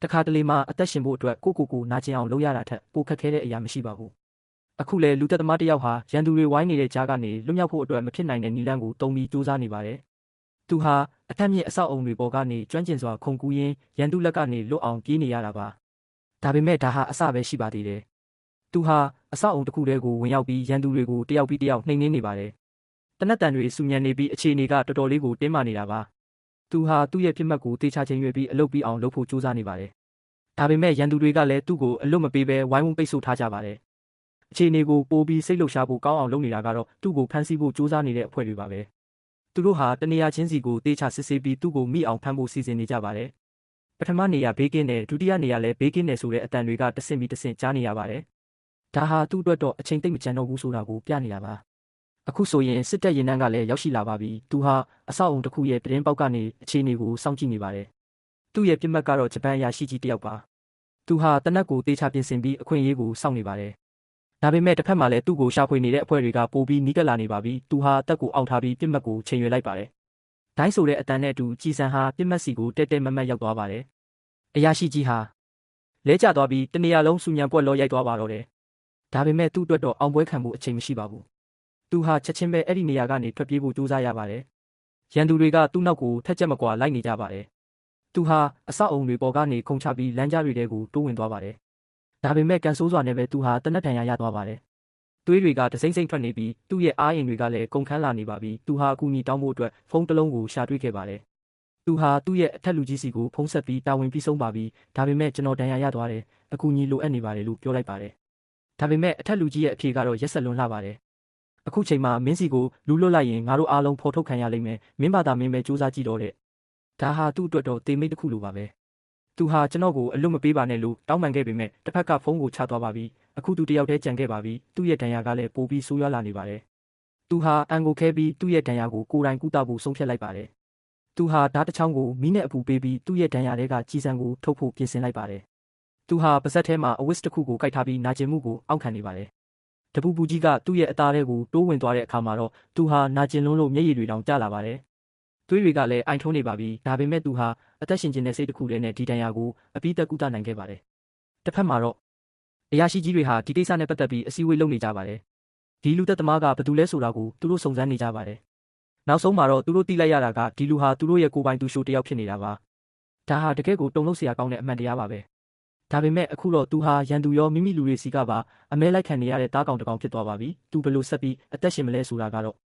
တခါတလေမှအသက်ရှင်ဖို့အတွက်ကိုနာကျင်အောင်လုပ်ရတာထက်ပိုခက်ခဲတဲ့အရာမရှိပါဘူးအခုလေလူသက်သမားတစ်ယောက်ဟာရန်သူတွေဝိုင်းနေတဲ့ကြားကနေလွတ်မြောက်ဖို့အတွက်မဖြစ်နိုင်တဲ့နည်းလမ်းကိုတုံးပြီးစူးစမ်းနေပါတယ်သူဟာအထက်မြင့်အဆောက်အုံတွေပေါ်ကနေကျွမ်းကျင်စွာခုန်ကူးရင်းရန်သူလက်ကနေလွတ်အောင်ပြေးနေရတာပါဒါပေမဲ့ဒါဟာအစပဲရှိပါသေးတယ်သူဟာအဆောက်အုံတစ်ခုတည်းကိုဝင်ရောက်ပြီးရန်သူတွေကိုတယောက်ပြီးတယောက်နှိမ်နင်းနေပါတယ်တနက်တန်တွေဆူညံနေပြီးအခြေအနေကတော်တော်လေးကိုတင်းမာနေတာပါသူဟာသူ့ရဲ့ပြစ်မှတ်ကိုတေချာချင်းရွေးပြီးအလုပ်ပြီးအောင်လုပ်ဖို့ကြိုးစားနေပါတယ်ဒါပေမဲ့ရန်သူတွေကလည်းသူ့ကိုအလွတ်မပေးဘဲဝိုင်းဝန်းပိတ်ဆို့ထားကြပါတယ်အခြေအနေကိုပိုပြီးစိတ်လှုပ်ရှားဖို့ကောင်းအောင်လုပ်နေတာကတော့သူ့ကိုဖမ်းဆီးဖို့ကြိုးစားနေတဲ့အဖွဲ့တွေပါပဲသူတို့ဟာတနေရာချင်းစီကိုတေချာစစ်ဆေးပြီးသူ့ကိုမိအောင်ဖမ်းဖို့စီစဉ်နေကြပါတယ်ပထမနေရာဘေးကင်းတယ်ဒုတိယနေရာလည်းဘေးကင်းတယ်ဆိုတဲ့အတန်တွေကတဆင့်ပြီးတဆင့်ကြားနေရပါတယ်ဒါဟာသူ့အတွက်တော့အချိန်သိမ့်မကျန်တော့ဘူးဆိုတာကိုပြနေတာပါအခုဆိုရင်စစ်တပ်ရင်နှန်းကလည်းရောက်ရှိလာပါပြီသူဟာအဆောက်အုံတစ်ခုရဲ့ပြတင်းပေါက်ကနေအခြေအနေကိုစောင့်ကြည့်နေပါတယ်သူ့ရဲ့ပြစ်မှတ်ကတော့ဂျပန်အရာရှိကြီးတစ်ယောက်ပါသူဟာတနက်ကိုတေချာပြင်ဆင်ပြီးအခွင့်အရေးကိုစောင့်နေပါတယ်ဒါပေမဲ့တစ်ဖက်မှာလည်းသူ့ကိုရှာဖွေနေတဲ့အဖွဲ့တွေကပိုပြီးနီးကပ်လာနေပါပြီသူဟာတက်ကိုအောက်ထားပြီးပြစ်မှတ်ကိုချိန်ရွယ်လိုက်ပါတယ်ဒိုင်းဆိုတဲ့အတန်နဲ့အတူကြည်စံဟာပြစ်မှတ်စီကိုတဲမတ်ရောက်သွားပါတယ်အရာရှိကြီးဟာလဲကျသွားပြီးတနေရာလုံးစူညံပွက်လောရိုက်သွားပါတော့တယ်ဒါပေမဲ့သူ့အတွက်တော့အောင်ပွဲခံဖို့အချိန်မရှိပါဘူးသူဟာချက်ချင်းပဲအဲ့ဒီနေရာကနေထွက်ပြေးဖို့ကြိုးစားရပါတယ်ရန်သူတွေကသူ့နောက်ကိုထက်ချက်မကွာလိုက်နေကြပါတယ်သူဟာအဆောက်အုံတွေပေါ်ကနေခုန်ချပြီးလမ်းကြားတွေထဲကိုတိုးဝင်သွားပါတယ်ဒါပေမဲ့ကန်ဆိုးစွာနဲ့ပဲသူဟာတနက်တန်ရရသွားပါတယ်သွေးတွေကတစိမ့်စိမ့်ထွက်နေပြီးသူ့ရဲ့အားအင်တွေကလည်းကုန်ခန်းလာနေပါပြီသူဟာအကူအညီတောင်းဖို့အတွက်ဖုန်းတစ်လုံးကိုရှာတွေ့ခဲ့ပါတယ်သူဟာသူ့ရဲ့အထက်လူကြီးစီကိုဖုန်းဆက်ပြီးတာဝန်ပြီးဆုံးပါပြီဒါပေမဲ့ကျွန်တော်တန်ရရသွားတယ်အကူအညီလိုအပ်နေပါတယ်လို့ပြောလိုက်ပါတယ်ဒါပေမဲ့အထက်လူကြီးရဲ့အဖြေကတော့ရက်ဆက်လွန်လှပါတယ်အခုချိန်မှာမင်းစီကိုလူလွတ်လိုက်ရင်ငါတို့အားလုံးဖော်ထုတ်ခံရလိမ့်မယ်မင်းဘာသာမင်းပဲစူးစမ်းကြည့်တော့တဲ့ဒါဟာသူ့အတွက်တော့တေမိတ်တစ်ခုလိုပါပဲသူဟာကျွန်တော်ကိုအလွတ်မပေးပါနဲ့လို့တောင်းပန်ခဲ့ပေမဲ့တစ်ဖက်ကဖုန်းကိုချသွားပါပြီအခုသူတယောက်တည်းကြံခဲ့ပါပြီသူ့ရဲ့ဒဏ်ရာကလည်းပိုပြီးဆိုးရွားလာနေပါတယ်သူဟာအန်ကိုခဲပြီးသူ့ရဲ့ဒဏ်ရာကိုကိုယ်တိုင်ကုသဖို့ဆုံးဖြတ်လိုက်ပါတယ်သူဟာဓာတ်တစ်ချောင်းကိုမီးနဲ့အပူပေးပြီးသူ့ရဲ့ဒဏ်ရာတွေကကြီးစံကိုထုတ်ဖို့ပြင်ဆင်လိုက်ပါတယ်သူဟာပါဇက်ထဲမှာအဝတ်တစ်ခုကိုကိုက်ထားပြီးနာကျင်မှုကိုအောက်ခံနေပါတယ်တပူပူကြီးကသူ့ရဲ့အသားထဲကိုတိုးဝင်သွားတဲ့အခါမှာတော့သူဟာနာကျင်လွန်းလို့မျက်ရည်တွေတောင်ကျလာပါတယ်သွေးတွေကလည်းအိုင်ထုံးနေပါပြီဒါပေမဲ့သူဟာအသက်ရှင်ခြင်းနဲ့စိတ်တစ်ခုတည်းနဲ့ဒီဒဏ်ရာကိုအပြီးသက်ကုသနိုင်ခဲ့ပါတယ်တစ်ဖက်မှာတော့အရာရှိကြီးတွေဟာဒီကိစ္စနဲ့ပတ်သက်ပြီးအစည်းအဝေးလုပ်နေကြပါတယ်ဒီလူသက်သမားကဘယ်သူလဲဆိုတာကိုသူတို့စုံစမ်းနေကြပါတယ်နောက်ဆုံးမှာတော့သူတို့သိလိုက်ရတာကဒီလူဟာသူတို့ရဲ့ကိုယ်ပိုင်သူရှိုးတစ်ယောက်ဖြစ်နေတာပါဒါဟာတကယ်ကိုတုန်လှုပ်စရာကောင်းတဲ့အမှန်တရားပါပဲဒါပေမဲ့အခုတော့သူဟာရန်သူရောမိမိလူတွေစီကပါအမဲလိုက်ခံနေရတဲ့တားကောင်တစ်ကောင်ဖြစ်သွားပါပြီသူဘယ်လိုဆက်ပြီးအသက်ရှင်မလဲဆိုတာကတော့